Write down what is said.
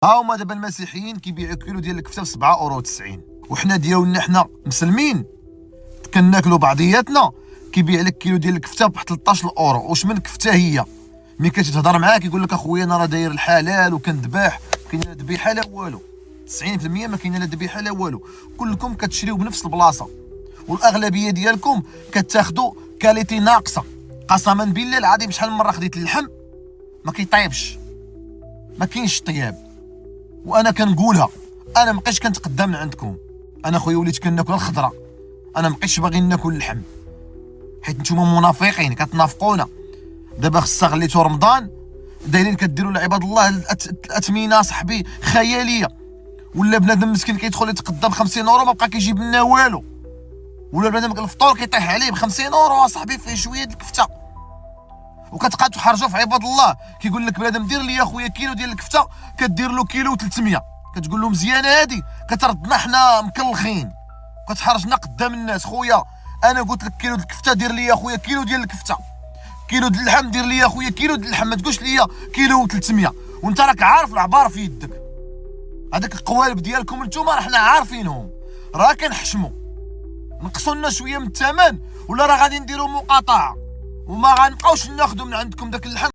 ها هما دابا المسيحيين كيبيعوا كيلو ديال الكفته ب 7.90 وحنا ديالنا حنا مسلمين كناكلوا بعضياتنا كيبيع لك كيلو ديال الكفته ب 13 اورو. واش من كفته هي؟ ملي كتجي تهضر معاه كيقول لك اخويا انا راه داير الحلال وكنذبح، كاين لا ذبيحه لا والو، 90% ما كاين لا ذبيحه لا والو، كلكم كتشريو بنفس البلاصه والاغلبيه ديالكم كتاخذوا كاليتي ناقصه. قسما بالله العظيم شحال من مره خديت اللحم ما كيطيبش، ما كاينش طياب. وانا كنقولها، انا مابقيتش كنتقدم من عندكم، انا خويا وليت كناكل الخضره، انا مابقيتش باغي ناكل اللحم حيت نتوما منافقين كتنافقونا. دابا خصها خليتو رمضان دايرين كديروا لعباد الله الاثمنه صاحبي خياليه، ولا بنادم مسكين كيدخل يتقدى ب 50 اورو ما بقى كيجيب لنا والو، ولا بنادم الفطور كيطيح عليه ب 50 اورو اصاحبي فيه شويه د الكفته، وكتبقى تحرجوا في عباد الله. كيقول لك بنادم دير لي اخويا كيلو ديال الكفته كدير له كيلو 300، كتقول له مزيانه هادي، كتردنا حنا مكلخين كتحرجنا قدام الناس. خويا انا قلت لك كيلو د الكفته دير لي اخويا كيلو ديال الكفته، كيلو د اللحم دير لي اخويا كيلو د اللحم، ما تقولش لي كيلو 300 وانت راك عارف العبار في يدك. هذاك القوالب ديالكم نتوما راه حنا عارفينهم، راه كنحشموا نقصوا لنا شويه من الثمن ولا راه غادي نديروا مقاطعه وما غنبقاوش ناخذوا من عندكم داك اللحم.